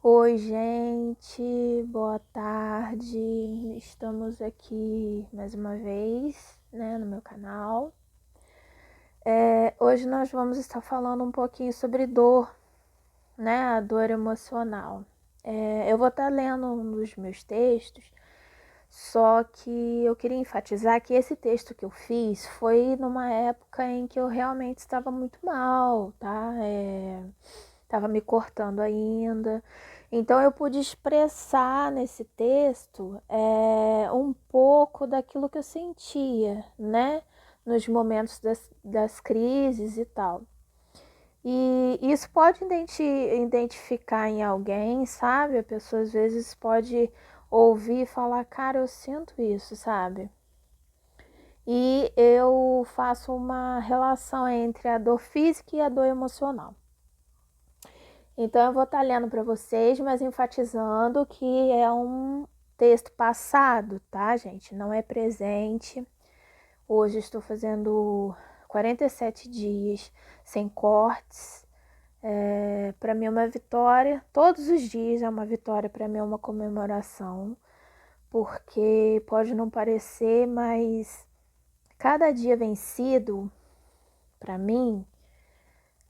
Oi, gente, boa tarde. Estamos aqui mais uma vez, né, no meu canal. Hoje nós vamos estar falando um pouquinho sobre dor, né, a dor emocional. Eu vou estar lendo um dos meus textos, só que eu queria enfatizar que esse texto que eu fiz foi numa época em que eu realmente estava muito mal, tá? Estava me cortando ainda. Então eu pude expressar nesse texto um pouco daquilo que eu sentia, né? Nos momentos das crises e tal. E isso pode identificar em alguém, sabe? A pessoa às vezes pode ouvir e falar, cara, eu sinto isso, sabe? E eu faço uma relação entre a dor física e a dor emocional. Então eu vou estar lendo para vocês, mas enfatizando que é um texto passado, tá, gente? Não é presente. Hoje estou fazendo 47 dias sem cortes. Para mim é uma vitória. Todos os dias é uma vitória, para mim é uma comemoração, porque pode não parecer, mas cada dia vencido, para mim,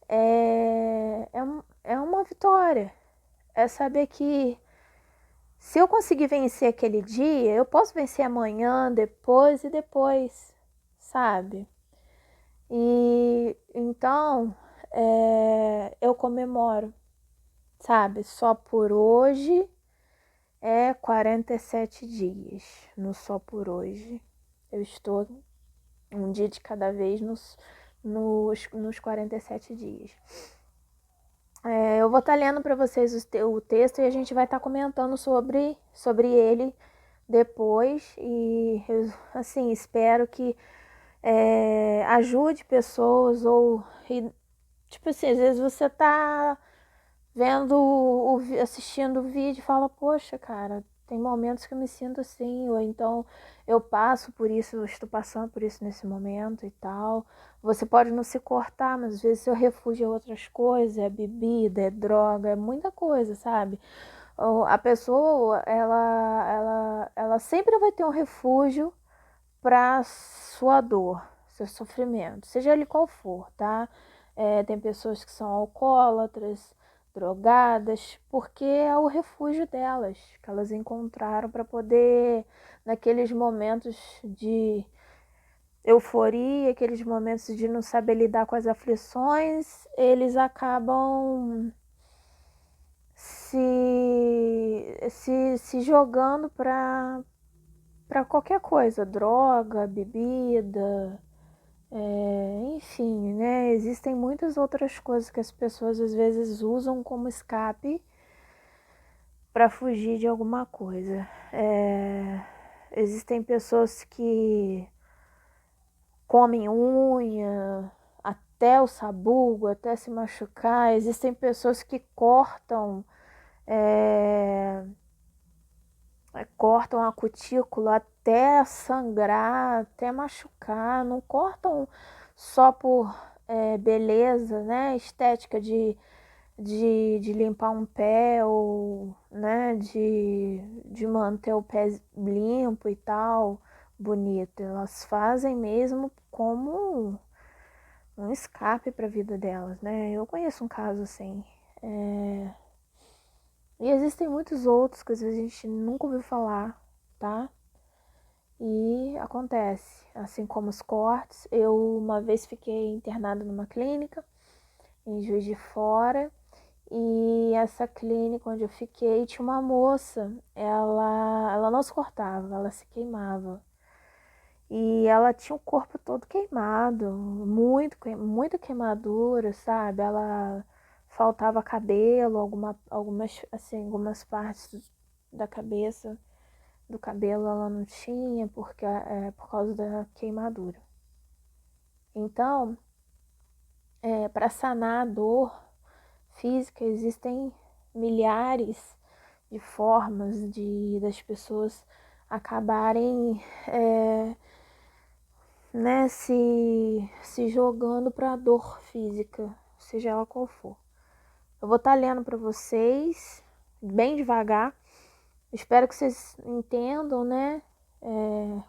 é uma vitória. É saber que se eu conseguir vencer aquele dia, eu posso vencer amanhã, depois e depois, sabe? E então eu comemoro, sabe? Só por hoje é 47 dias. No só por hoje. Eu estou um dia de cada vez nos 47 dias. Eu vou estar lendo para vocês o texto e a gente vai estar comentando sobre ele depois. E eu, assim, espero que ajude pessoas tipo assim, às vezes você tá assistindo o vídeo e fala, poxa, cara, tem momentos que eu me sinto assim, ou então eu passo por isso, eu estou passando por isso nesse momento e tal. Você pode não se cortar, mas às vezes seu refúgio é outras coisas, é bebida, é droga, é muita coisa, sabe? A pessoa, ela sempre vai ter um refúgio para sua dor, seu sofrimento, seja ele qual for, tá? Tem pessoas que são alcoólatras, drogadas, porque é o refúgio delas, que elas encontraram para poder, naqueles momentos de euforia, aqueles momentos de não saber lidar com as aflições, eles acabam se jogando para qualquer coisa, droga, bebida, enfim, né? Existem muitas outras coisas que as pessoas às vezes usam como escape para fugir de alguma coisa. Existem pessoas que comem unha até o sabugo, até se machucar. Existem pessoas que cortam a cutícula até sangrar, até machucar. Não cortam só por beleza, né? Estética de limpar um pé ou, né, de manter o pé limpo e tal, bonito. Elas fazem mesmo como um escape para a vida delas, né? Eu conheço um caso assim. E existem muitos outros que às vezes a gente nunca ouviu falar, tá? E acontece, assim como os cortes. Eu uma vez fiquei internada numa clínica em Juiz de Fora. E essa clínica onde eu fiquei tinha uma moça, ela não se cortava, ela se queimava. E ela tinha o corpo todo queimado, muita queimadura, sabe? Ela faltava cabelo, algumas partes da cabeça, do cabelo ela não tinha, porque por causa da queimadura. Então, para sanar a dor física, existem milhares de formas das pessoas acabarem né, se jogando para a dor física, seja ela qual for. Eu vou estar lendo para vocês bem devagar. Espero que vocês entendam, né?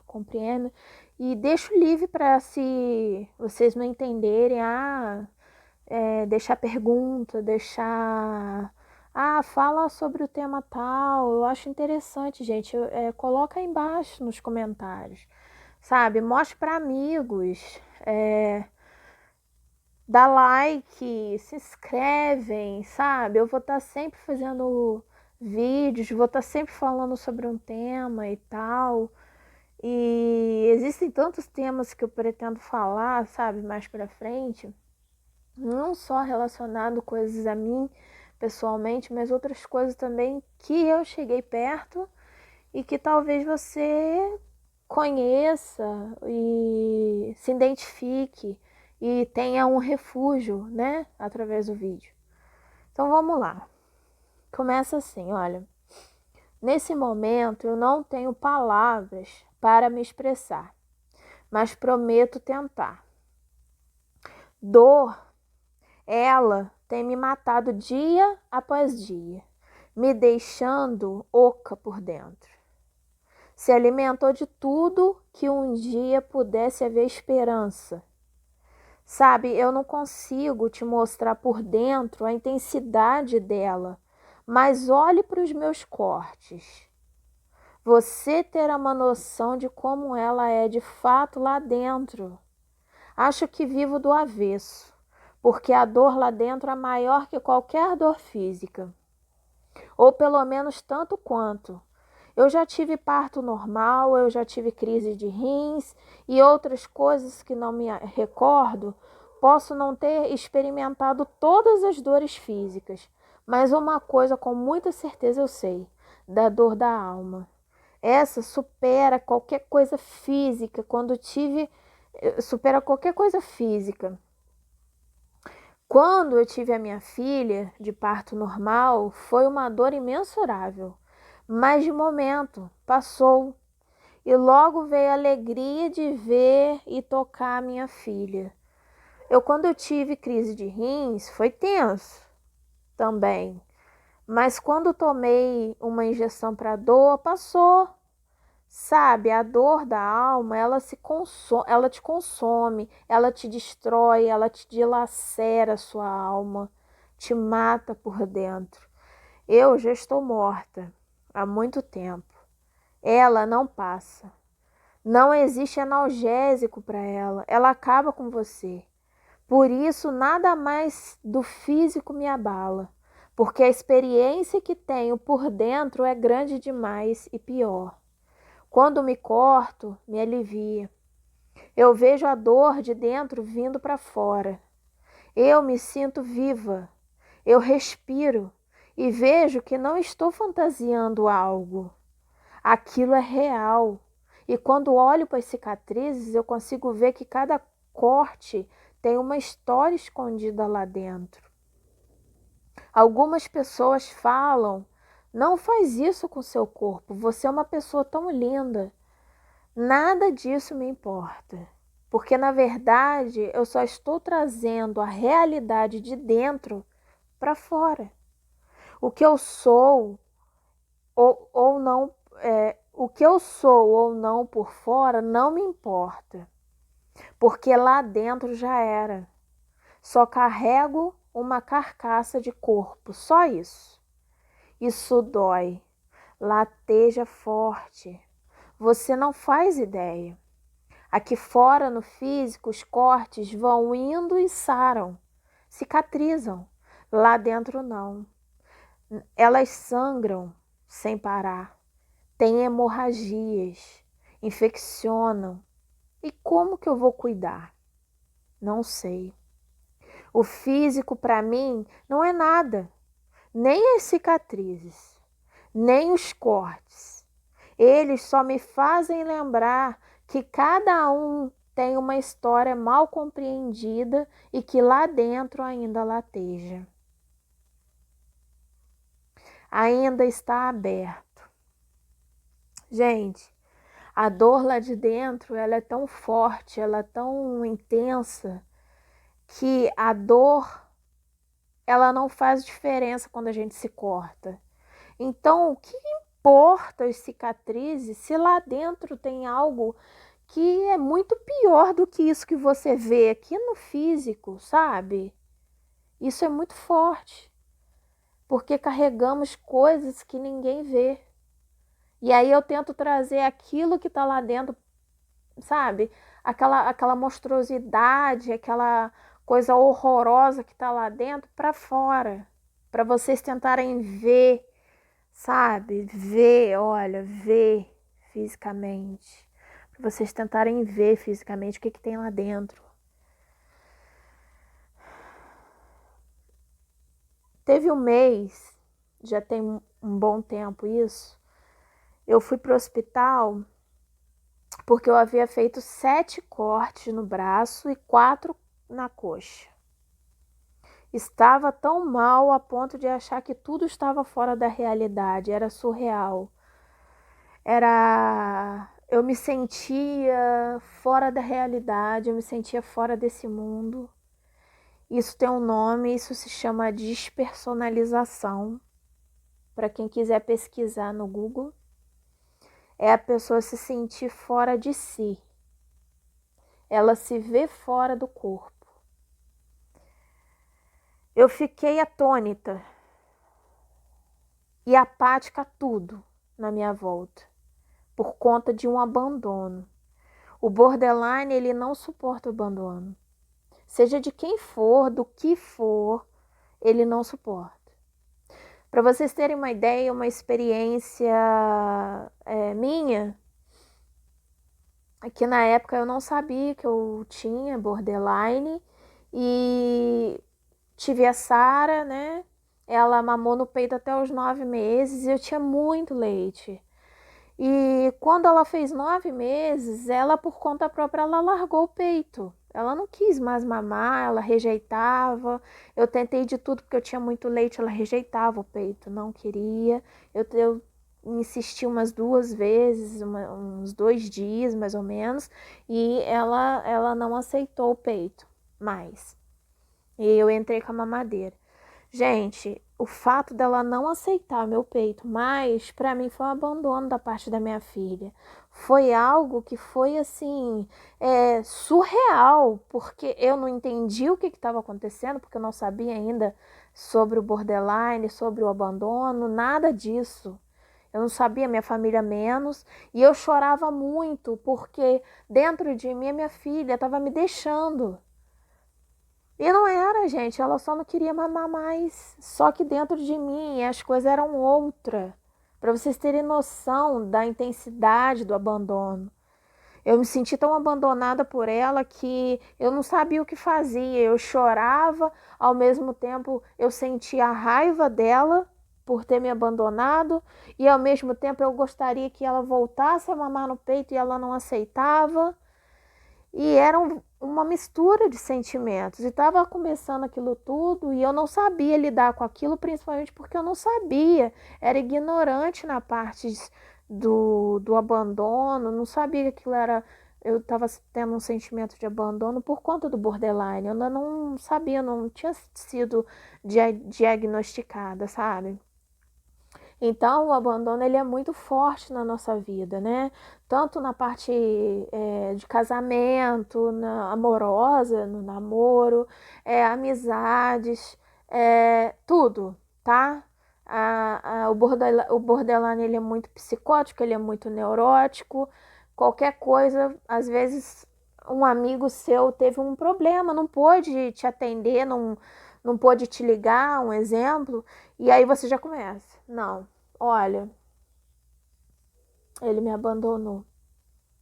Compreendam. E deixo livre para, se vocês não entenderem, deixar pergunta, deixar... fala sobre o tema tal. Eu acho interessante, gente. Coloca aí embaixo nos comentários, sabe? Mostre para amigos. Dá like, se inscrevem, sabe? Eu vou estar sempre fazendo vídeos, vou estar sempre falando sobre um tema e tal. E existem tantos temas que eu pretendo falar, sabe, mais pra frente. Não só relacionado coisas a mim pessoalmente, mas outras coisas também que eu cheguei perto e que talvez você conheça e se identifique e tenha um refúgio, né, através do vídeo. Então vamos lá. Começa assim, olha. Nesse momento eu não tenho palavras para me expressar, mas prometo tentar. Dor, ela tem me matado dia após dia, me deixando oca por dentro. Se alimentou de tudo que um dia pudesse haver esperança. Sabe, eu não consigo te mostrar por dentro a intensidade dela, mas olhe para os meus cortes. Você terá uma noção de como ela é de fato lá dentro. Acho que vivo do avesso, porque a dor lá dentro é maior que qualquer dor física, ou pelo menos tanto quanto. Eu já tive parto normal, eu já tive crise de rins e outras coisas que não me recordo. Posso não ter experimentado todas as dores físicas, mas uma coisa com muita certeza eu sei, da dor da alma. Essa supera qualquer coisa física, supera qualquer coisa física. Quando eu tive a minha filha de parto normal, foi uma dor imensurável. Mas de momento, passou. E logo veio a alegria de ver e tocar a minha filha. Quando eu tive crise de rins, foi tenso também. Mas quando tomei uma injeção para dor, passou. Sabe, a dor da alma, ela te consome, ela te destrói, ela te dilacera a sua alma, te mata por dentro. Eu já estou morta há muito tempo. Ela não passa. Não existe analgésico para ela. Ela acaba com você. Por isso, nada mais do físico me abala, porque a experiência que tenho por dentro é grande demais e pior. Quando me corto, me alivia. Eu vejo a dor de dentro vindo para fora. Eu me sinto viva. Eu respiro e vejo que não estou fantasiando algo. Aquilo é real. E quando olho para as cicatrizes, eu consigo ver que cada corte tem uma história escondida lá dentro. Algumas pessoas falam: não faz isso com seu corpo, você é uma pessoa tão linda. Nada disso me importa, porque na verdade eu só estou trazendo a realidade de dentro para fora. O que eu sou ou não, o que eu sou ou não por fora não me importa, porque lá dentro já era. Só carrego uma carcaça de corpo, só isso. Isso dói, lateja forte. Você não faz ideia. Aqui fora, no físico, os cortes vão indo e saram, cicatrizam. Lá dentro, não. Elas sangram sem parar, têm hemorragias, infeccionam. E como que eu vou cuidar? Não sei. O físico, para mim, não é nada. Nem as cicatrizes, nem os cortes. Eles só me fazem lembrar que cada um tem uma história mal compreendida e que lá dentro ainda lateja. Ainda está aberto. Gente, a dor lá de dentro, ela é tão forte, ela é tão intensa, que a dor, ela não faz diferença quando a gente se corta. Então, o que importa as cicatrizes se lá dentro tem algo que é muito pior do que isso que você vê aqui no físico, sabe? Isso é muito forte, porque carregamos coisas que ninguém vê. E aí eu tento trazer aquilo que está lá dentro, sabe? Aquela monstruosidade, aquela coisa horrorosa que está lá dentro para fora, para vocês tentarem ver, sabe? Ver, olha, ver fisicamente. Para vocês tentarem ver fisicamente o que tem lá dentro. Teve um mês, já tem um bom tempo isso, eu fui pro hospital porque eu havia feito 7 cortes no braço e 4 na coxa. Estava tão mal a ponto de achar que tudo estava fora da realidade, era surreal. Eu me sentia fora da realidade, eu me sentia fora desse mundo. Isso tem um nome, isso se chama despersonalização. Para quem quiser pesquisar no Google, é a pessoa se sentir fora de si. Ela se vê fora do corpo. Eu fiquei atônita e apática a tudo na minha volta, por conta de um abandono. O borderline, ele não suporta o abandono. Seja de quem for, do que for, ele não suporta. Para vocês terem uma ideia, uma experiência minha, que na época eu não sabia que eu tinha borderline e tive a Sara, né? Ela mamou no peito até os 9 meses e eu tinha muito leite. E quando ela fez 9 meses, ela, por conta própria, ela largou o peito. Ela não quis mais mamar, ela rejeitava. Eu tentei de tudo porque eu tinha muito leite, ela rejeitava o peito, não queria. Eu insisti umas 2 vezes, uns 2 dias mais ou menos, e ela não aceitou o peito mais. E eu entrei com a mamadeira. Gente, o fato dela não aceitar meu peito mais, para mim foi um abandono da parte da minha filha. Foi algo que foi assim, surreal, porque eu não entendi o que estava acontecendo, porque eu não sabia ainda sobre o borderline, sobre o abandono, nada disso. Eu não sabia, minha família menos, e eu chorava muito, porque dentro de mim a minha filha estava me deixando. E não era, gente, ela só não queria mamar mais. Só que dentro de mim as coisas eram outra. Para vocês terem noção da intensidade do abandono. Eu me senti tão abandonada por ela que eu não sabia o que fazia. Eu chorava, ao mesmo tempo eu sentia a raiva dela por ter me abandonado e ao mesmo tempo eu gostaria que ela voltasse a mamar no peito e ela não aceitava. E era uma mistura de sentimentos. E estava começando aquilo tudo e eu não sabia lidar com aquilo, principalmente porque eu não sabia. Era ignorante na parte do abandono, não sabia que aquilo era... Eu estava tendo um sentimento de abandono por conta do borderline. Eu ainda não sabia, não tinha sido diagnosticada, sabe? Então, o abandono ele é muito forte na nossa vida, né? Tanto na parte de casamento, amorosa, no namoro, amizades, tudo, tá? O borderline ele é muito psicótico, ele é muito neurótico. Qualquer coisa, às vezes um amigo seu teve um problema, não pôde te atender, não pôde te ligar, um exemplo, e aí você já começa. Não, olha, ele me abandonou,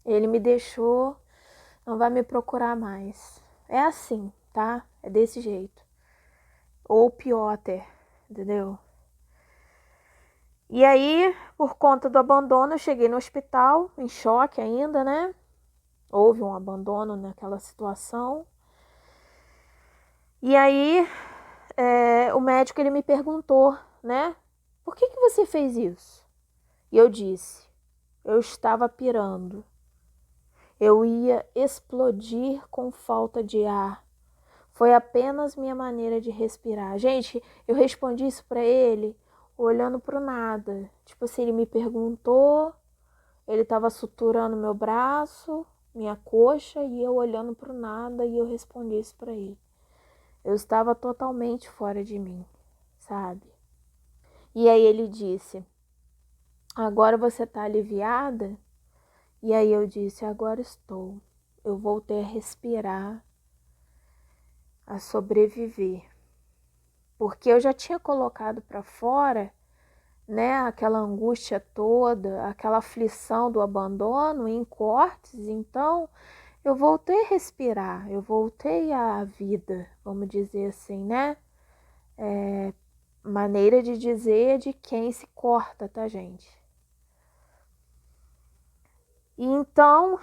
ele me deixou, não vai me procurar mais. É assim, tá? É desse jeito. Ou pior até, entendeu? E aí, por conta do abandono, eu cheguei no hospital, em choque ainda, né? Houve um abandono naquela situação. E aí, o médico ele me perguntou, né? Por que você fez isso? E eu disse, eu estava pirando. Eu ia explodir com falta de ar. Foi apenas minha maneira de respirar. Gente, eu respondi isso para ele olhando pro nada. Tipo assim, ele me perguntou, ele tava suturando meu braço, minha coxa, e eu olhando pro nada e eu respondi isso pra ele. Eu estava totalmente fora de mim, sabe? E aí ele disse: agora você tá aliviada? E aí eu disse: agora estou. Eu voltei a respirar, a sobreviver. Porque eu já tinha colocado para fora, né, aquela angústia toda, aquela aflição do abandono em cortes. Então eu voltei a respirar, eu voltei à vida, vamos dizer assim, né? Maneira de dizer de quem se corta, tá, gente? E então,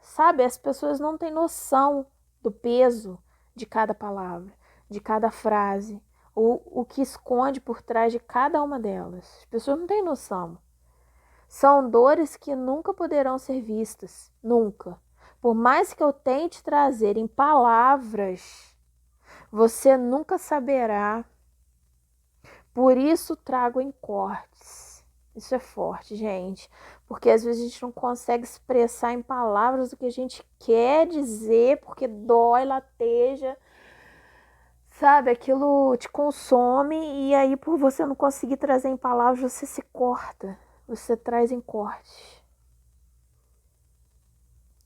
sabe, as pessoas não têm noção do peso de cada palavra, de cada frase, o que esconde por trás de cada uma delas. As pessoas não têm noção. São dores que nunca poderão ser vistas, nunca. Por mais que eu tente trazer em palavras, você nunca saberá. Por isso trago em cortes. Isso é forte, gente. Porque às vezes a gente não consegue expressar em palavras o que a gente quer dizer, porque dói, lateja, sabe? Aquilo te consome e aí por você não conseguir trazer em palavras, você se corta. Você traz em cortes.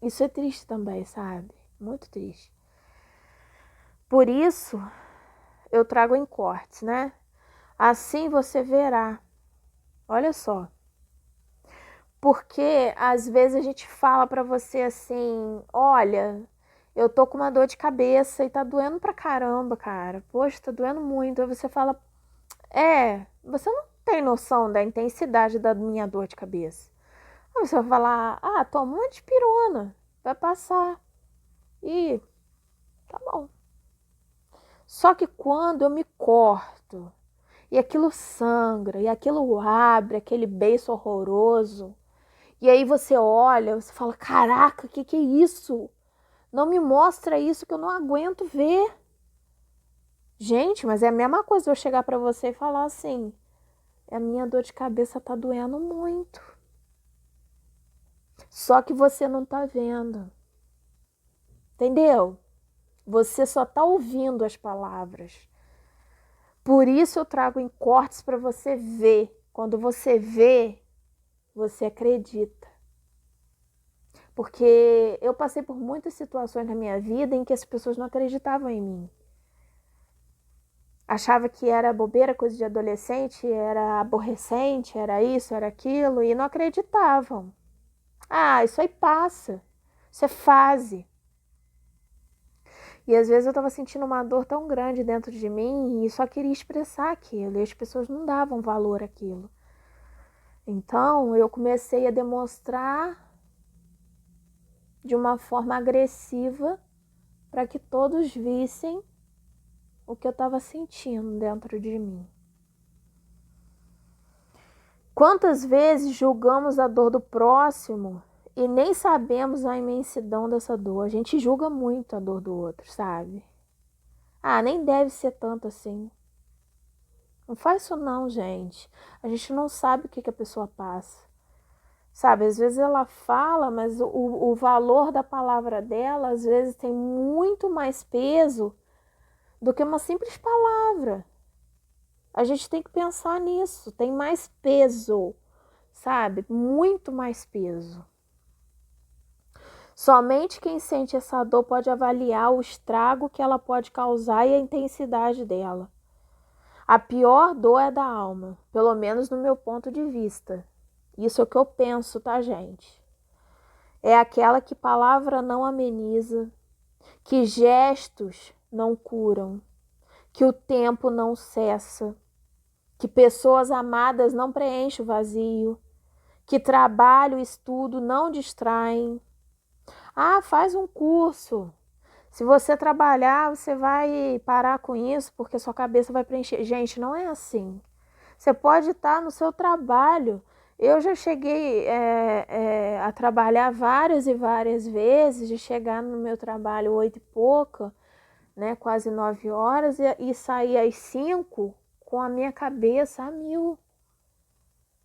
Isso é triste também, sabe? Muito triste. Por isso, eu trago em cortes, né? Assim você verá. Olha só. Porque às vezes a gente fala pra você assim: olha, eu tô com uma dor de cabeça e tá doendo pra caramba, cara. Poxa, tá doendo muito. Aí você fala: você não tem noção da intensidade da minha dor de cabeça. Aí você vai falar: ah, toma uma dipirona, vai passar. E tá bom. Só que quando eu me corto e aquilo sangra, e aquilo abre, aquele beiço horroroso, e aí você olha, você fala: caraca, que é isso? Não me mostra isso que eu não aguento ver. Gente, mas é a mesma coisa eu chegar pra você e falar assim: a minha dor de cabeça tá doendo muito. Só que você não tá vendo. Entendeu? Você só tá ouvindo as palavras. Por isso eu trago em cortes para você ver. Quando você vê, você acredita. Porque eu passei por muitas situações na minha vida em que as pessoas não acreditavam em mim. Achava que era bobeira, coisa de adolescente, era aborrecente, era isso, era aquilo, e não acreditavam. Ah, isso aí passa. Isso é fase. E às vezes eu estava sentindo uma dor tão grande dentro de mim e só queria expressar aquilo, e as pessoas não davam valor àquilo. Então eu comecei a demonstrar de uma forma agressiva para que todos vissem o que eu estava sentindo dentro de mim. Quantas vezes julgamos a dor do próximo e nem sabemos a imensidão dessa dor? A gente julga muito a dor do outro, sabe? Ah, nem deve ser tanto assim. Não faz isso não, gente. A gente não sabe o que a pessoa passa. Sabe, às vezes ela fala, mas o valor da palavra dela, às vezes, tem muito mais peso do que uma simples palavra. A gente tem que pensar nisso. Tem mais peso, sabe? Muito mais peso. Somente quem sente essa dor pode avaliar o estrago que ela pode causar e a intensidade dela. A pior dor é da alma, pelo menos no meu ponto de vista. Isso é o que eu penso, tá, gente? É aquela que palavra não ameniza, que gestos não curam, que o tempo não cessa, que pessoas amadas não preenchem o vazio, que trabalho e estudo não distraem. Ah, faz um curso. Se você trabalhar, você vai parar com isso porque sua cabeça vai preencher. Gente, não é assim. Você pode estar no seu trabalho. Eu já cheguei a trabalhar várias e várias vezes, de chegar no meu trabalho 8 e pouca, né, quase 9 horas, e sair às 5 com a minha cabeça a mil.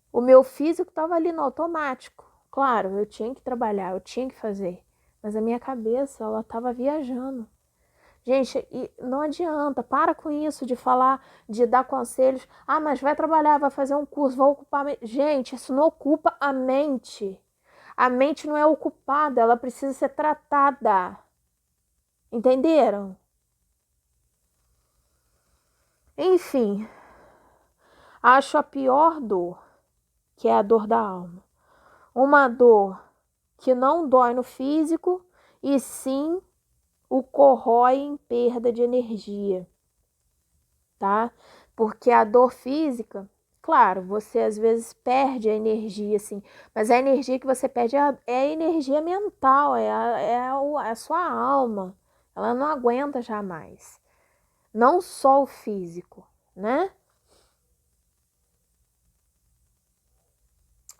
O meu físico estava ali no automático. Claro, eu tinha que trabalhar, eu tinha que fazer. Mas a minha cabeça, ela estava viajando. Gente, e não adianta, para com isso de falar, de dar conselhos. Ah, mas vai trabalhar, vai fazer um curso, vai ocupar a mente. Gente, isso não ocupa a mente. A mente não é ocupada, ela precisa ser tratada. Entenderam? Enfim, acho a pior dor, que é a dor da alma. Uma dor que não dói no físico, e sim o corrói em perda de energia, tá? Porque a dor física, claro, você às vezes perde a energia, assim, mas a energia que você perde é a energia mental, é a sua alma. Ela não aguenta jamais. Não só o físico, né?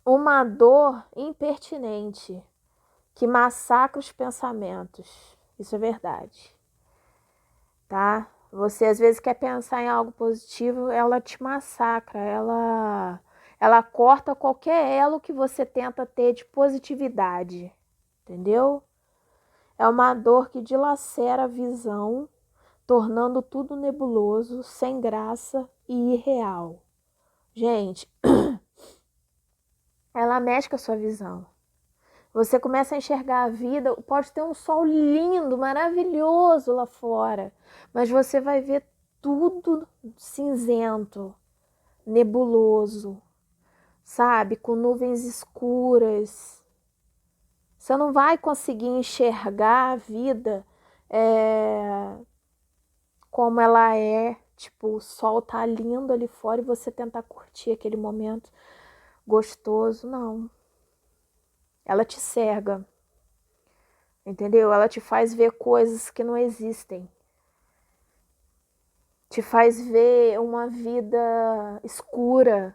Uma dor impertinente que massacra os pensamentos. Isso é verdade, tá? Você às vezes quer pensar em algo positivo, ela te massacra, ela corta qualquer elo que você tenta ter de positividade, entendeu? É uma dor que dilacera a visão, tornando tudo nebuloso, sem graça e irreal. Gente, ela mexe com a sua visão. Você começa a enxergar a vida, pode ter um sol lindo, maravilhoso lá fora, mas você vai ver tudo cinzento, nebuloso, sabe? Com nuvens escuras. Você não vai conseguir enxergar a vida como ela é. Tipo, o sol tá lindo ali fora e você tentar curtir aquele momento gostoso. Não. Ela te cega. Entendeu? Ela te faz ver coisas que não existem. Te faz ver uma vida escura.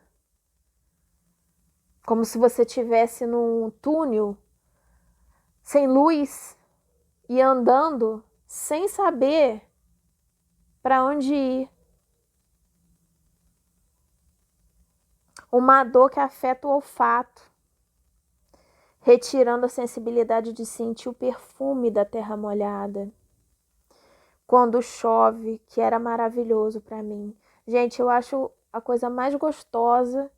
Como se você estivesse num túnel sem luz e andando sem saber para onde ir. Uma dor que afeta o olfato, retirando a sensibilidade de sentir o perfume da terra molhada. Quando chove, que era maravilhoso para mim. Gente, eu acho a coisa mais gostosa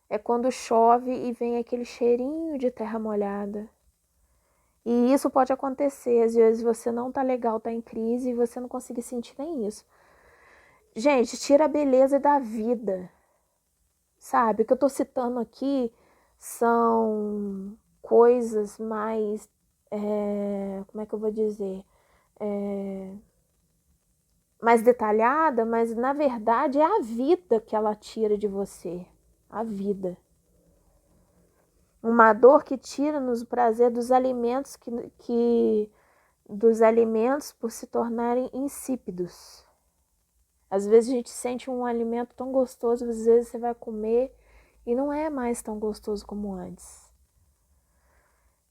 é quando chove e vem aquele cheirinho de terra molhada. E isso pode acontecer, às vezes você não tá legal, tá em crise e você não consegue sentir nem isso. Gente, tira a beleza da vida, sabe? O que eu tô citando aqui são coisas mais, como é que eu vou dizer? Mais detalhada, mas na verdade é a vida que ela tira de você. A vida. Uma dor que tira-nos o prazer dos alimentos dos alimentos por se tornarem insípidos. Às vezes a gente sente um alimento tão gostoso, às vezes você vai comer e não é mais tão gostoso como antes.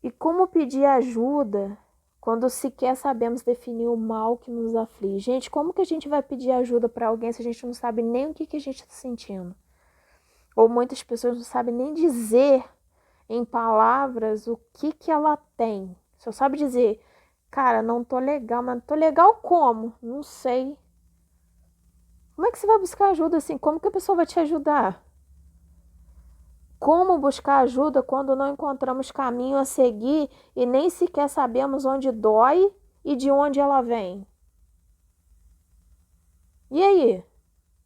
E como pedir ajuda quando sequer sabemos definir o mal que nos aflige? Gente, como que a gente vai pedir ajuda para alguém se a gente não sabe nem o que a gente está sentindo? Ou muitas pessoas não sabem nem dizer em palavras o que ela tem. Só sabe dizer, cara, não tô legal, mas não tô legal como? Não sei. Como é que você vai buscar ajuda assim? Como que a pessoa vai te ajudar? Como buscar ajuda quando não encontramos caminho a seguir e nem sequer sabemos onde dói e de onde ela vem? E aí?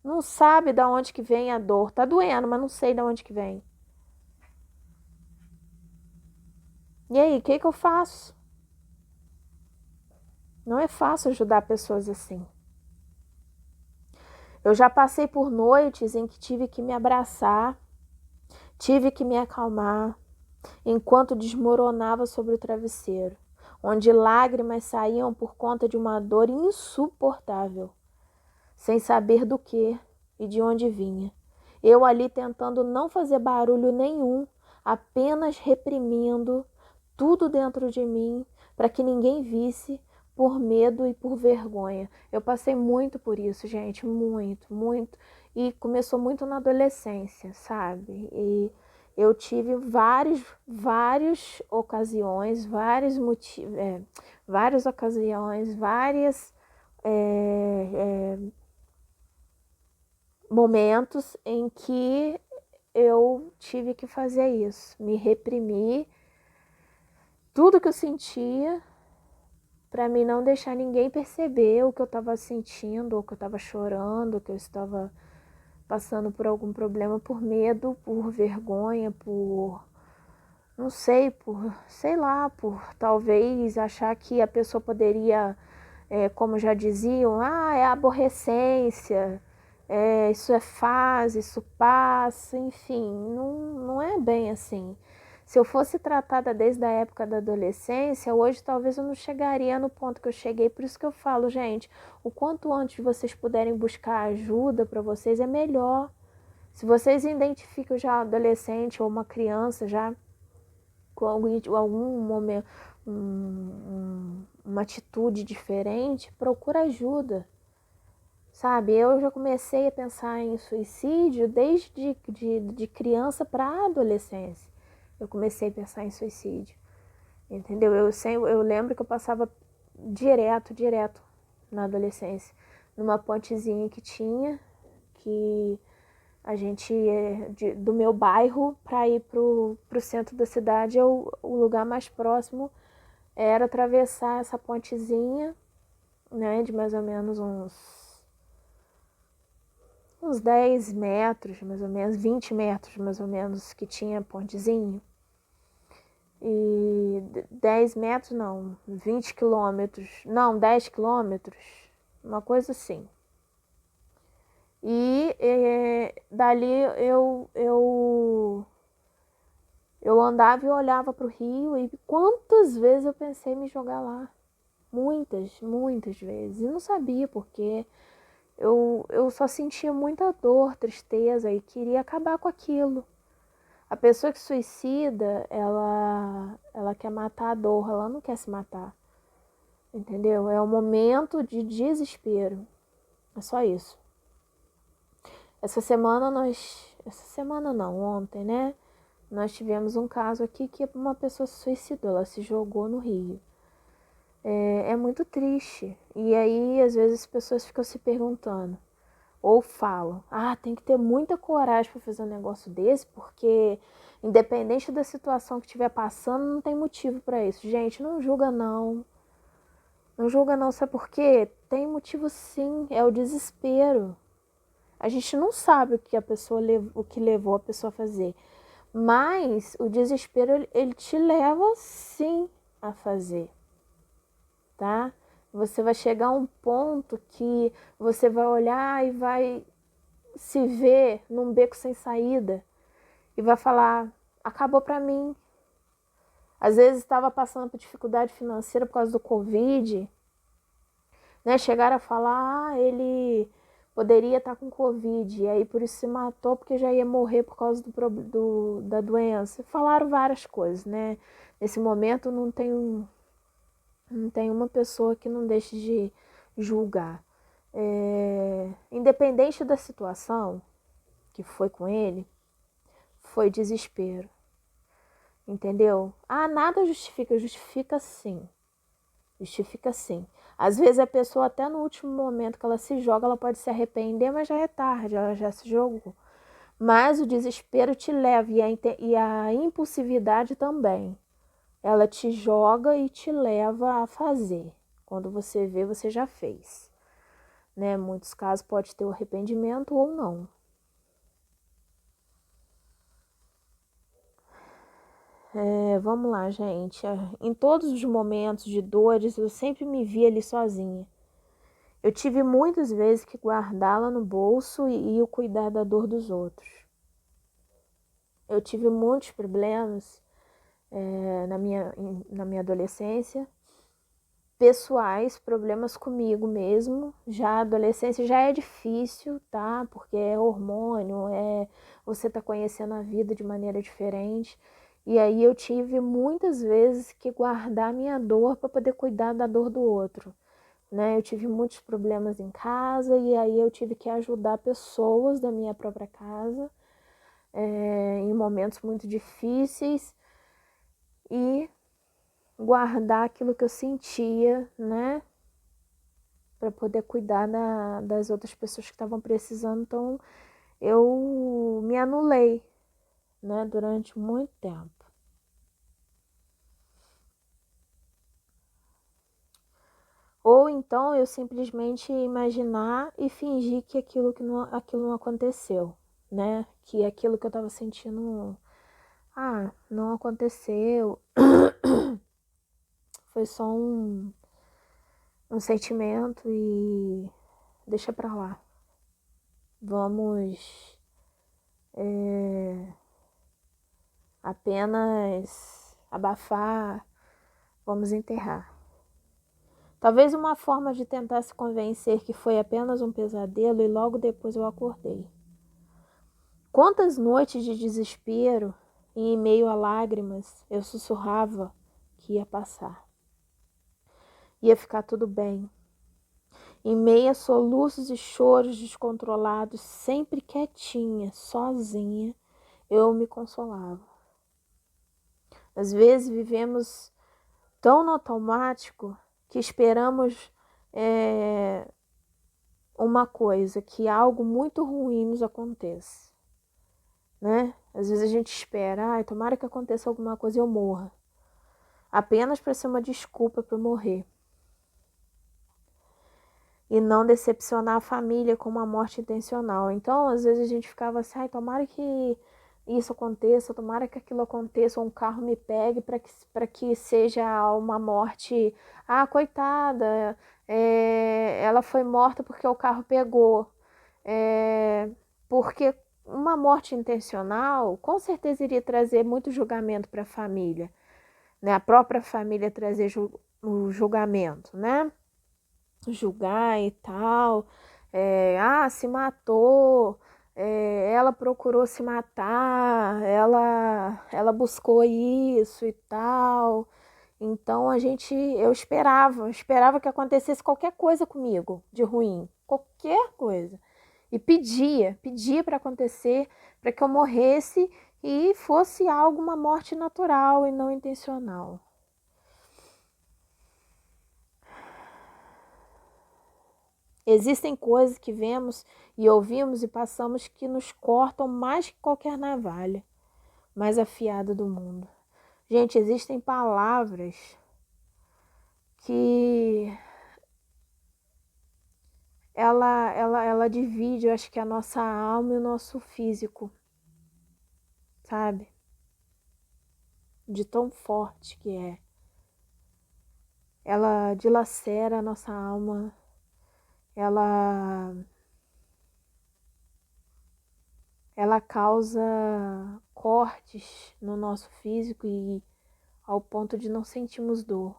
Não sabe de onde que vem a dor. Tá doendo, mas não sei de onde que vem. E aí, o que eu faço? Não é fácil ajudar pessoas assim. Eu já passei por noites em que tive que me abraçar, tive que me acalmar, enquanto desmoronava sobre o travesseiro, onde lágrimas saíam por conta de uma dor insuportável, sem saber do que e de onde vinha. Eu ali tentando não fazer barulho nenhum, apenas reprimindo tudo dentro de mim para que ninguém visse, por medo e por vergonha. Eu passei muito por isso, gente, muito, muito. E começou muito na adolescência, sabe? E eu tive várias ocasiões, vários motivos, várias ocasiões, várias momentos em que eu tive que fazer isso, me reprimir, tudo que eu sentia, para mim não deixar ninguém perceber o que eu estava sentindo, ou que eu estava chorando, ou que eu estava passando por algum problema, por medo, por vergonha, por não sei, por sei lá, por talvez achar que a pessoa poderia, como já diziam, é aborrecência, isso é fase, isso passa, enfim, não é bem assim. Se eu fosse tratada desde a época da adolescência, hoje talvez eu não chegaria no ponto que eu cheguei. Por isso que eu falo, gente, o quanto antes vocês puderem buscar ajuda para vocês é melhor. Se vocês identificam já um adolescente ou uma criança já com algum momento, uma atitude diferente, procura ajuda. Sabe, eu já comecei a pensar em suicídio desde de criança para adolescência. Eu comecei a pensar em suicídio, entendeu? Eu lembro que eu passava direto na adolescência, numa pontezinha que tinha, que a gente do meu bairro para ir pro centro da cidade, o lugar mais próximo era atravessar essa pontezinha, né, de mais ou menos uns 10 metros, mais ou menos, 20 metros, mais ou menos, que tinha pontezinho. E 10 metros, não, 20 quilômetros, não, 10 quilômetros, uma coisa assim. E dali eu andava e olhava para o rio, e quantas vezes eu pensei em me jogar lá. Muitas vezes. E não sabia porque eu só sentia muita dor, tristeza e queria acabar com aquilo. A pessoa que suicida, ela quer matar a dor, ela não quer se matar. Entendeu? É um momento de desespero. É só isso. Essa semana não, ontem, né? Nós tivemos um caso aqui que uma pessoa se suicidou, ela se jogou no rio. É muito triste. E aí, às vezes, as pessoas ficam se perguntando, ou falam, tem que ter muita coragem para fazer um negócio desse, porque independente da situação que estiver passando, não tem motivo para isso. Gente, não julga não. Não julga não, sabe por quê? Tem motivo sim, é o desespero. A gente não sabe o que levou a pessoa a fazer. Mas o desespero, ele te leva sim a fazer, tá? Você vai chegar a um ponto que você vai olhar e vai se ver num beco sem saída e vai falar, acabou pra mim. Às vezes estava passando por dificuldade financeira por causa do Covid, né? Chegaram a falar, ele poderia estar com Covid, e aí por isso se matou porque já ia morrer por causa da doença. Falaram várias coisas, né? Nesse momento não tem uma pessoa que não deixe de julgar. Independente da situação que foi com ele, foi desespero. Entendeu? Nada justifica, justifica sim. Justifica sim. Às vezes a pessoa até no último momento que ela se joga, ela pode se arrepender, mas já é tarde, ela já se jogou. Mas o desespero te leva e a impulsividade também. Ela te joga e te leva a fazer. Quando você vê, você já fez. Né? Em muitos casos pode ter o arrependimento ou não. Vamos lá, gente. Em todos os momentos de dores, eu sempre me vi ali sozinha. Eu tive muitas vezes que guardá-la no bolso e cuidar da dor dos outros. Eu tive muitos problemas na minha adolescência, pessoais, problemas comigo mesmo. Já a adolescência já é difícil, tá? Porque é hormônio, você tá conhecendo a vida de maneira diferente. E aí eu tive muitas vezes que guardar minha dor para poder cuidar da dor do outro. né? Eu tive muitos problemas em casa e aí eu tive que ajudar pessoas da minha própria casa em momentos muito difíceis e guardar aquilo que eu sentia, né? Para poder cuidar das outras pessoas que estavam precisando. Então, eu me anulei, né? Durante muito tempo. Ou então eu simplesmente imaginar e fingir que aquilo não aconteceu, né? Que aquilo que eu estava sentindo, não aconteceu. Foi só um sentimento e deixa pra lá. Vamos apenas abafar, vamos enterrar. Talvez uma forma de tentar se convencer que foi apenas um pesadelo e logo depois eu acordei. Quantas noites de desespero e em meio a lágrimas eu sussurrava que ia passar. Ia ficar tudo bem. Em meio a soluços e choros descontrolados, sempre quietinha, sozinha, eu me consolava. Às vezes vivemos tão no automático que esperamos uma coisa, que algo muito ruim nos aconteça, né? Às vezes a gente espera, tomara que aconteça alguma coisa e eu morra, apenas para ser uma desculpa para eu morrer. E não decepcionar a família com uma morte intencional. Então, às vezes a gente ficava assim, tomara que isso aconteça, tomara que aquilo aconteça, ou um carro me pegue para que seja uma morte, coitada, ela foi morta porque o carro pegou. Porque uma morte intencional, com certeza iria trazer muito julgamento para a família, né? A própria família trazer o julgamento, né? Julgar e tal, se matou, ela procurou se matar, ela buscou isso e tal. Então eu esperava que acontecesse qualquer coisa comigo de ruim, qualquer coisa. E pedia para acontecer, para que eu morresse e fosse uma morte natural e não intencional. Existem coisas que vemos e ouvimos e passamos que nos cortam mais que qualquer navalha mais afiada do mundo. Gente, existem palavras que ela divide, eu acho que a nossa alma e o nosso físico, sabe? De tão forte que é. Ela dilacera a nossa alma, ela causa cortes no nosso físico e ao ponto de não sentirmos dor.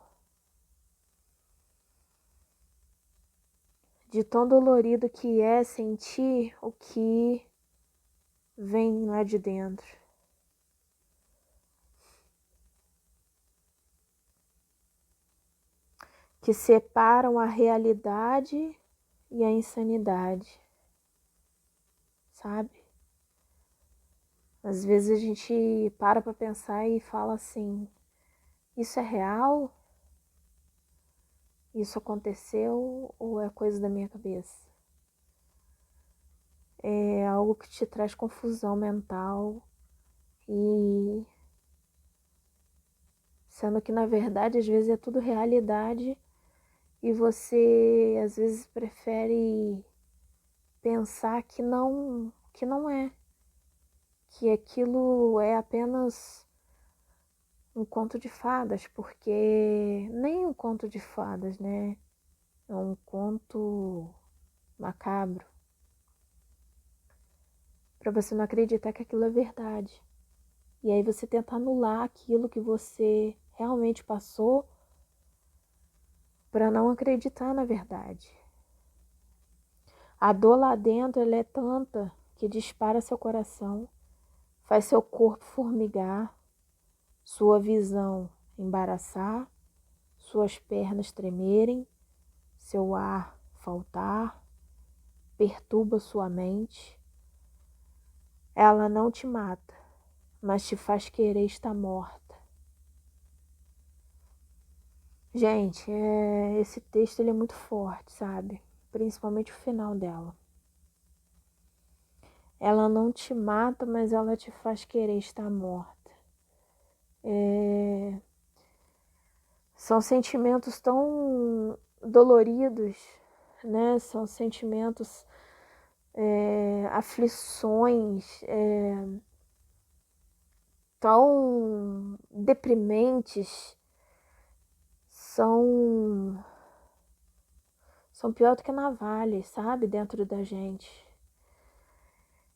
De tão dolorido que é sentir o que vem lá de dentro. Que separam a realidade e a insanidade, sabe? Às vezes a gente para pensar e fala assim, isso é real? Isso aconteceu ou é coisa da minha cabeça? É algo que te traz confusão mental e sendo que na verdade às vezes é tudo realidade e você às vezes prefere pensar que não é, que aquilo é apenas um conto de fadas, porque nem um conto de fadas, né? É um conto macabro. Para você não acreditar que aquilo é verdade. E aí você tenta anular aquilo que você realmente passou para não acreditar na verdade. A dor lá dentro ela é tanta que dispara seu coração, faz seu corpo formigar, sua visão embaraçar, suas pernas tremerem, seu ar faltar, perturba sua mente, ela não te mata, mas te faz querer estar morta. Gente, esse texto ele é muito forte, sabe? Principalmente o final dela. Ela não te mata, mas ela te faz querer estar morta. São sentimentos tão doloridos, né? São sentimentos, aflições, tão deprimentes, são pior do que navalhas, sabe? Dentro da gente.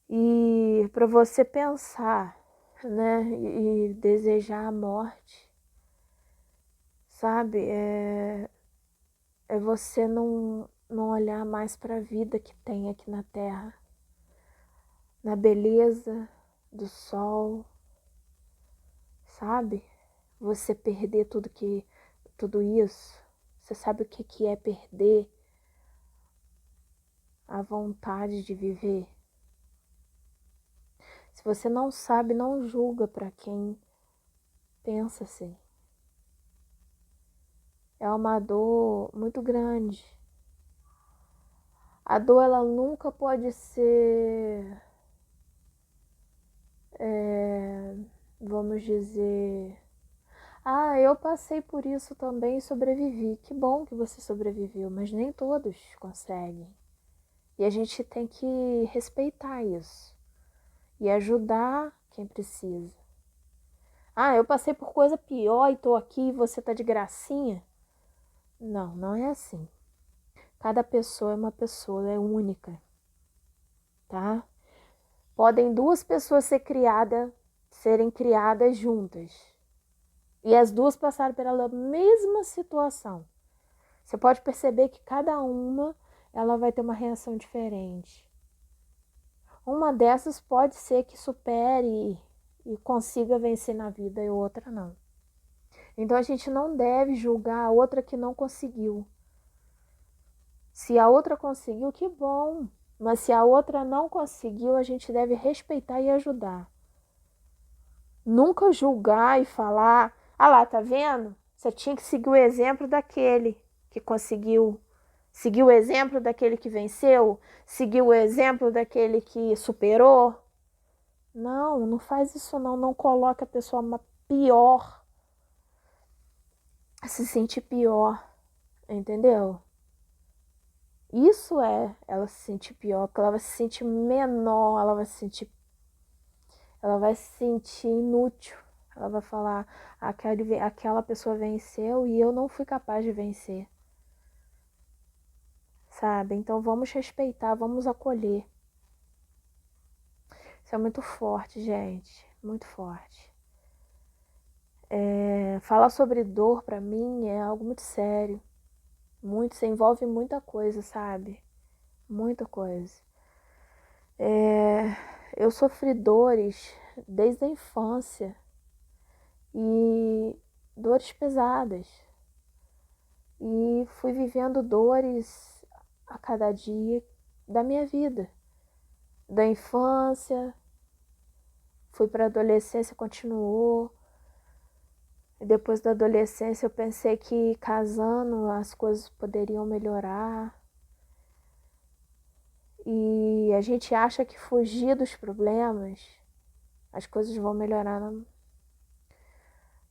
E para você pensar, né? E desejar a morte, sabe? É você não olhar mais para a vida que tem aqui na Terra, na beleza do sol, sabe? Você perder tudo isso. Você sabe o que é perder a vontade de viver? Se você não sabe, não julga para quem pensa assim. É uma dor muito grande. A dor, ela nunca pode ser, vamos dizer, eu passei por isso também e sobrevivi. Que bom que você sobreviveu, mas nem todos conseguem. E a gente tem que respeitar isso e ajudar quem precisa. Eu passei por coisa pior e tô aqui e você tá de gracinha? Não, não é assim. Cada pessoa é uma pessoa, é única, tá? Podem duas pessoas serem criadas juntas e as duas passaram pela mesma situação. Você pode perceber que cada uma ela vai ter uma reação diferente. Uma dessas pode ser que supere e consiga vencer na vida e outra não. Então a gente não deve julgar a outra que não conseguiu. Se a outra conseguiu, que bom. Mas se a outra não conseguiu, a gente deve respeitar e ajudar. Nunca julgar e falar, lá, tá vendo? Você tinha que seguir o exemplo daquele que conseguiu. Seguir o exemplo daquele que venceu. Seguir o exemplo daquele que superou. Não, não faz isso não. Não coloque a pessoa pior. Se sentir pior. Entendeu? Isso é ela se sentir pior, porque ela vai se sentir menor, ela vai se sentir inútil. Ela vai falar, aquela pessoa venceu e eu não fui capaz de vencer. Sabe? Então vamos respeitar, vamos acolher. Isso é muito forte, gente. Muito forte. Falar sobre dor pra mim é algo muito sério. Isso envolve muita coisa, sabe? Muita coisa. Eu sofri dores desde a infância e dores pesadas. E fui vivendo dores a cada dia da minha vida. Da infância, fui para a adolescência, continuou. E depois da adolescência eu pensei que casando as coisas poderiam melhorar. E a gente acha que fugir dos problemas, as coisas vão melhorar.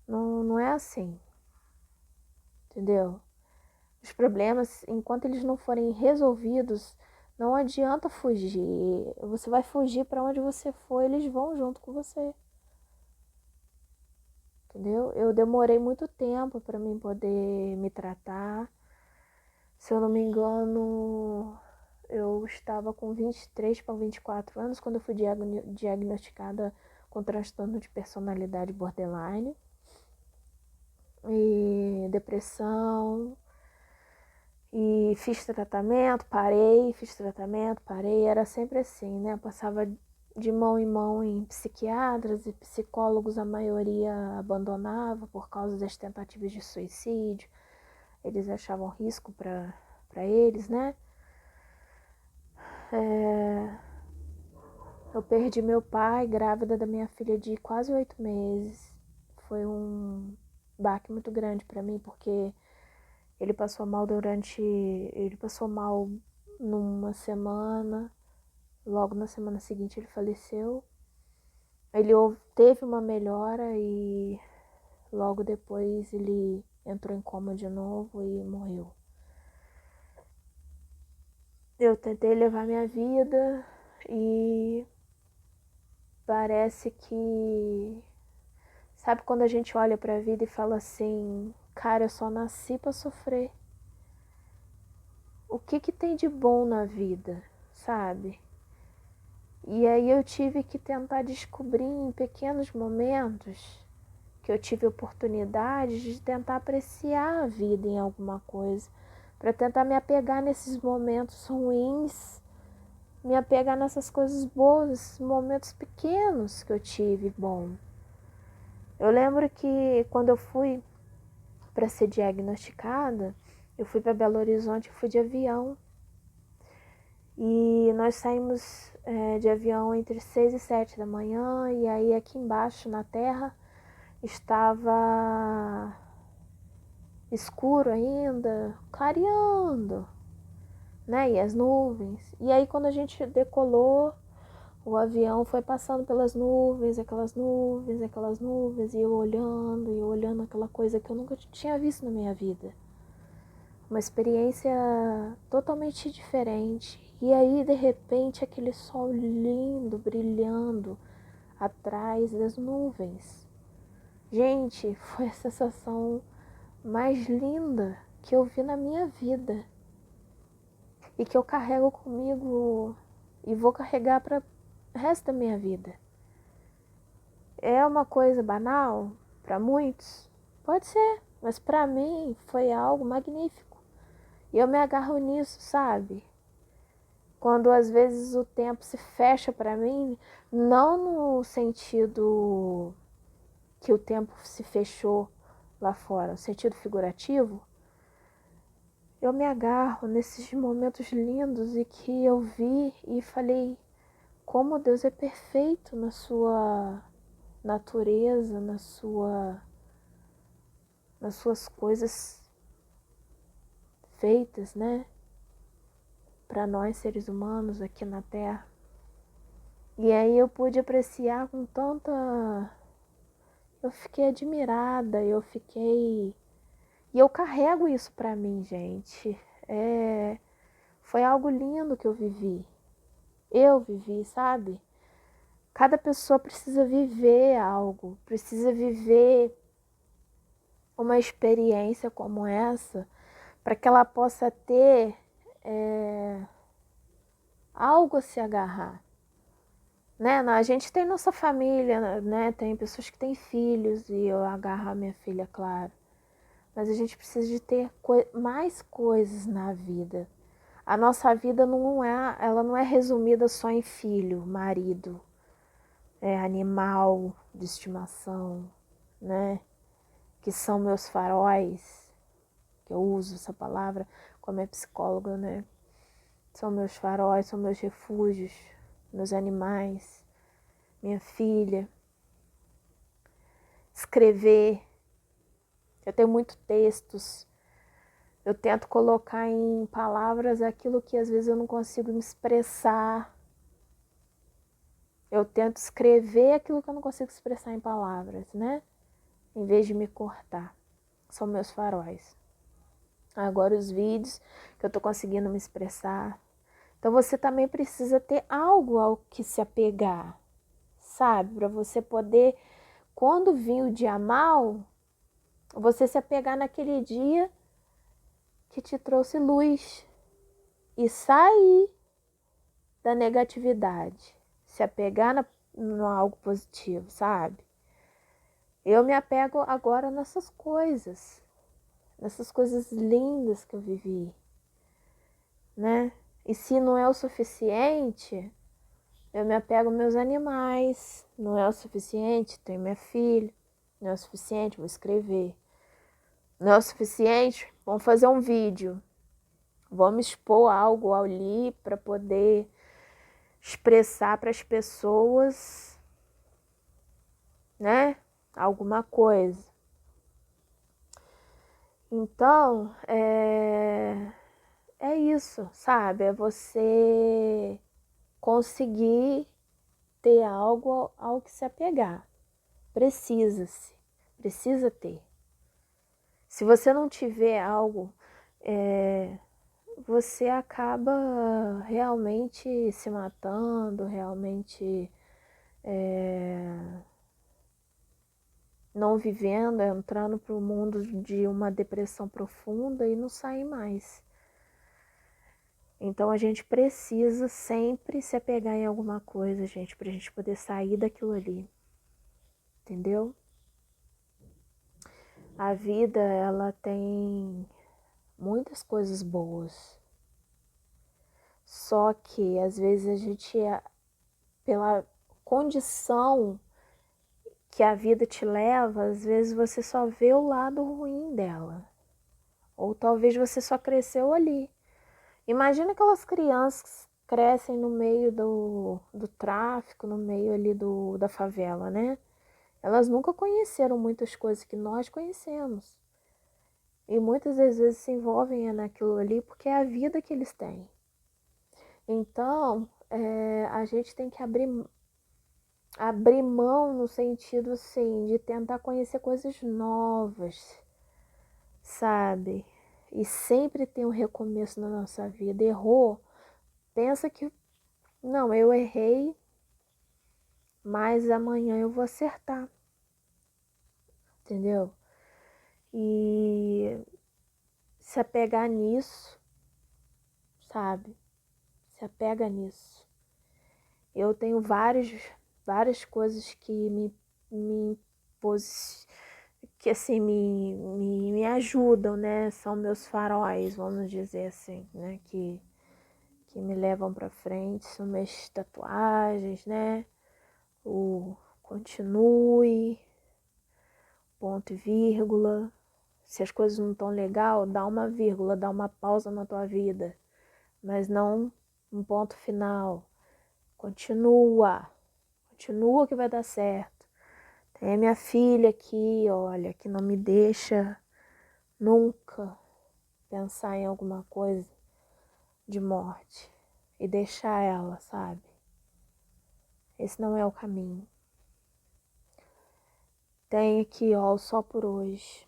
Não é assim. Entendeu? Os problemas, enquanto eles não forem resolvidos, não adianta fugir. Você vai fugir para onde você for, eles vão junto com você. Entendeu? Eu demorei muito tempo para mim poder me tratar. Se eu não me engano, eu estava com 23 para 24 anos quando eu fui diagnosticada com transtorno de personalidade borderline e depressão. E fiz tratamento, parei, era sempre assim, né? Eu passava de mão em mão em psiquiatras e psicólogos, a maioria abandonava por causa das tentativas de suicídio. Eles achavam risco para para eles, né? Eu perdi meu pai grávida da minha filha de quase 8 meses. Foi um baque muito grande para mim, porque ele passou mal numa semana, logo na semana seguinte ele faleceu. Ele teve uma melhora e logo depois ele entrou em coma de novo e morreu. Eu tentei levar minha vida e parece que... Sabe quando a gente olha pra vida e fala assim, cara, eu só nasci pra sofrer. O que tem de bom na vida, sabe? E aí eu tive que tentar descobrir em pequenos momentos que eu tive oportunidade de tentar apreciar a vida em alguma coisa, para tentar me apegar nesses momentos ruins, me apegar nessas coisas boas, esses momentos pequenos que eu tive bom. Eu lembro que quando eu fui para ser diagnosticada, eu fui para Belo Horizonte, fui de avião. E nós saímos de avião entre 6 e 7 da manhã, e aí aqui embaixo na terra estava escuro ainda, clareando, né? E as nuvens. E aí quando a gente decolou, o avião foi passando pelas nuvens, aquelas nuvens, aquelas nuvens, e eu olhando aquela coisa que eu nunca tinha visto na minha vida. Uma experiência totalmente diferente. E aí, de repente, aquele sol lindo, brilhando atrás das nuvens. Gente, foi a sensação mais linda que eu vi na minha vida. E que eu carrego comigo e vou carregar para o resto da minha vida. É uma coisa banal para muitos? Pode ser, mas para mim foi algo magnífico. E eu me agarro nisso, sabe? Quando às vezes o tempo se fecha para mim, não no sentido que o tempo se fechou lá fora, no sentido figurativo, eu me agarro nesses momentos lindos e que eu vi e falei como Deus é perfeito na sua natureza, nas suas coisas feitas, né? Para nós seres humanos aqui na Terra. E aí eu pude apreciar com tanta... Eu fiquei admirada, E eu carrego isso pra mim, gente. Foi algo lindo que eu vivi. Eu vivi, sabe? Cada pessoa precisa viver algo, precisa viver uma experiência como essa, para que ela possa ter algo a se agarrar. Né? A gente tem nossa família, né? Tem pessoas que têm filhos e eu agarro a minha filha, claro. Mas a gente precisa de ter mais coisas na vida. A nossa vida ela não é resumida só em filho, marido, animal de estimação, né? Que são meus faróis, que eu uso essa palavra como é psicóloga, né? São meus faróis, são meus refúgios, meus animais, minha filha. Escrever. Eu tenho muitos textos. Eu tento colocar em palavras aquilo que às vezes eu não consigo me expressar. Eu tento escrever aquilo que eu não consigo expressar em palavras, né? Em vez de me cortar. São meus faróis. Agora os vídeos que eu tô conseguindo me expressar. Então você também precisa ter algo ao que se apegar, sabe? Para você poder, quando vir o dia mal, você se apegar naquele dia que te trouxe luz e sair da negatividade, se apegar no algo positivo, sabe? Eu me apego agora nessas coisas lindas que eu vivi, né? E se não é o suficiente, eu me apego aos meus animais. Não é o suficiente, tenho minha filha. Não é o suficiente, vou escrever. Não é o suficiente, vamos fazer um vídeo. Vamos expor algo ali para poder expressar para as pessoas, né? Alguma coisa. Então, é isso, sabe? É você conseguir ter algo ao que se apegar. Precisa ter. Se você não tiver algo, você acaba realmente se matando, realmente não vivendo, entrando para o mundo de uma depressão profunda e não sair mais. Então a gente precisa sempre se apegar em alguma coisa, gente, pra gente poder sair daquilo ali. Entendeu? A vida, ela tem muitas coisas boas. Só que às vezes a gente, pela condição que a vida te leva, às vezes você só vê o lado ruim dela. Ou talvez você só cresceu ali. Imagina aquelas crianças que crescem no meio do tráfico, no meio ali da favela, né? Elas nunca conheceram muitas coisas que nós conhecemos. E muitas das vezes se envolvem naquilo ali porque é a vida que eles têm. Então, a gente tem que abrir mão no sentido, assim, de tentar conhecer coisas novas, sabe? E sempre tem um recomeço na nossa vida. Errou, pensa que, não, eu errei, mas amanhã eu vou acertar, entendeu? E se apegar nisso, sabe? Se apega nisso. Eu tenho várias coisas que me que assim me ajudam, né? São meus faróis, vamos dizer assim, né? Que me levam para frente, são minhas tatuagens, né? O continue, ponto e vírgula. Se as coisas não estão legal, dá uma vírgula, dá uma pausa na tua vida, mas não um ponto final. Continua que vai dar certo. Tem a minha filha aqui, olha, que não me deixa nunca pensar em alguma coisa de morte e deixar ela, sabe? Esse não é o caminho. Tem aqui, ó, o só por hoje.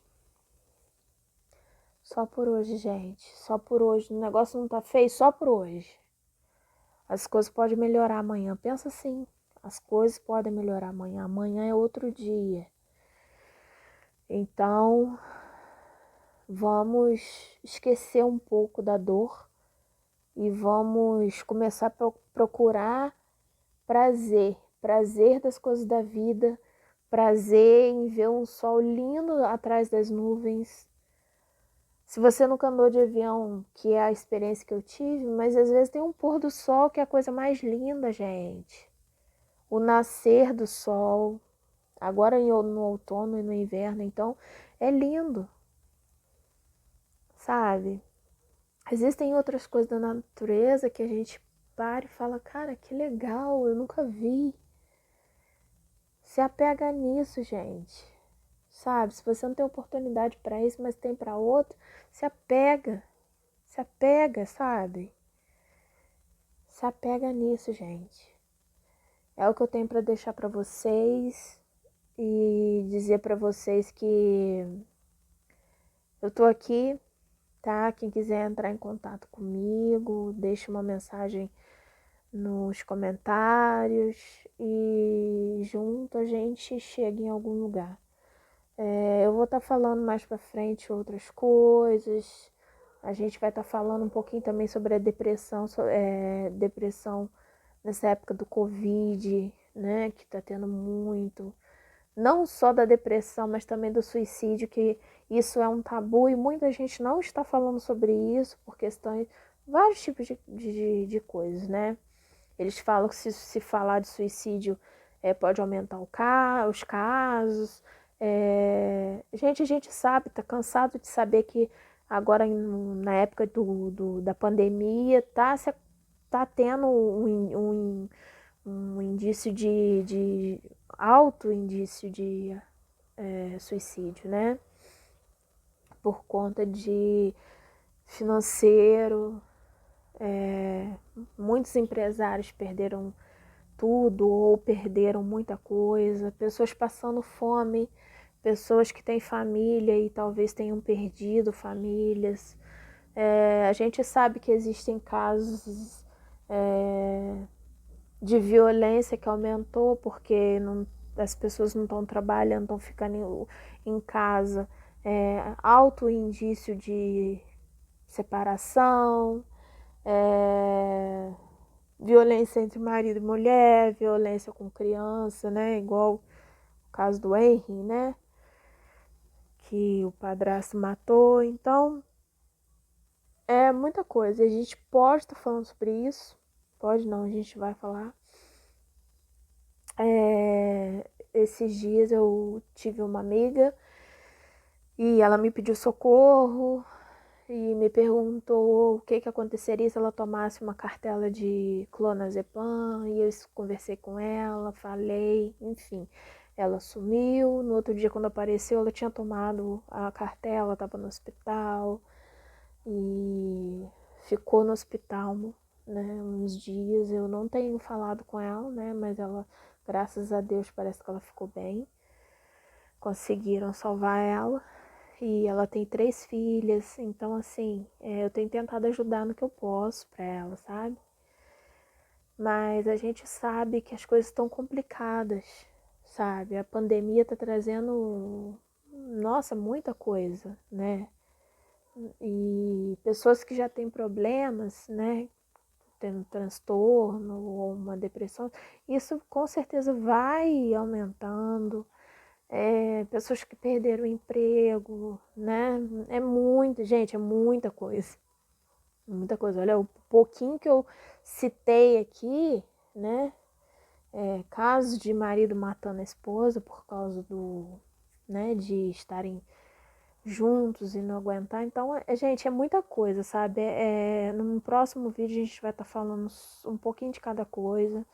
Só por hoje, gente. Só por hoje. O negócio não tá feio, só por hoje. As coisas podem melhorar amanhã. Pensa assim. As coisas podem melhorar amanhã. Amanhã é outro dia. Então, vamos esquecer um pouco da dor e vamos começar a procurar prazer das coisas da vida, prazer em ver um sol lindo atrás das nuvens. Se você nunca andou de avião, que é a experiência que eu tive, mas às vezes tem um pôr do sol que é a coisa mais linda, gente. O nascer do sol, agora no outono e no inverno, então é lindo, sabe? Existem outras coisas da natureza que a gente para e fala, cara, que legal, eu nunca vi. Se apega nisso, gente. Sabe? Se você não tem oportunidade para isso, mas tem para outro, se apega. Se apega, sabe? Se apega nisso, gente. É o que eu tenho para deixar para vocês e dizer para vocês que eu tô aqui, tá? Quem quiser entrar em contato comigo, deixe uma mensagem nos comentários e junto a gente chega em algum lugar. Eu vou estar falando mais pra frente outras coisas. A gente vai estar falando um pouquinho também sobre a depressão, depressão nessa época do Covid, né? Que tá tendo muito. Não só da depressão, mas também do suicídio, que isso é um tabu e muita gente não está falando sobre isso por questões, vários tipos de coisas, né? Eles falam que se falar de suicídio pode aumentar os casos. Gente, a gente sabe, tá cansado de saber que agora na época da pandemia, tá tendo um indício de alto indício de suicídio, né? Por conta de financeiro, muitos empresários perderam tudo ou perderam muita coisa, pessoas passando fome, pessoas que têm família e talvez tenham perdido famílias. A gente sabe que existem casos de violência que aumentou porque as pessoas não estão trabalhando, estão ficando em casa. Alto indício de separação, violência entre marido e mulher, violência com criança, né? Igual o caso do Henry, né? Que o padrasto matou. Então, é muita coisa. A gente pode estar falando sobre isso. Pode não, a gente vai falar. Esses dias eu tive uma amiga e ela me pediu socorro e me perguntou o que aconteceria se ela tomasse uma cartela de clonazepam, e eu conversei com ela, falei, enfim. Ela sumiu, no outro dia quando apareceu ela tinha tomado a cartela, estava no hospital e ficou no hospital, né, uns dias. Eu não tenho falado com ela, né, mas ela, graças a Deus, parece que ela ficou bem. Conseguiram salvar ela. E ela tem 3 filhas, então assim, eu tenho tentado ajudar no que eu posso pra ela, sabe? Mas a gente sabe que as coisas estão complicadas, sabe? A pandemia tá trazendo, nossa, muita coisa, né? E pessoas que já têm problemas, né? Tendo transtorno ou uma depressão, isso com certeza vai aumentando. Pessoas que perderam o emprego, né? Gente, é muita coisa. Muita coisa. Olha, o pouquinho que eu citei aqui, né? Casos de marido matando a esposa por causa né, de estarem juntos e não aguentar. Então, gente, é muita coisa, sabe? No próximo vídeo a gente vai estar falando um pouquinho de cada coisa,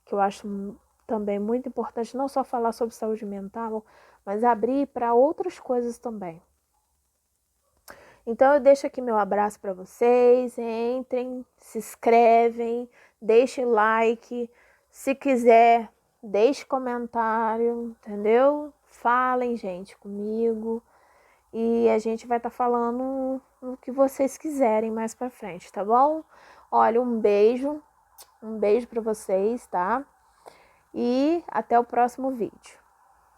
que eu acho também muito importante, não só falar sobre saúde mental, mas abrir para outras coisas também. Então eu deixo aqui meu abraço para vocês, entrem, se inscrevem, deixem like, se quiser, deixe comentário, entendeu? Falem, gente, comigo, e a gente vai estar falando o que vocês quiserem mais para frente, tá bom? Olha, um beijo para vocês, tá? E até o próximo vídeo.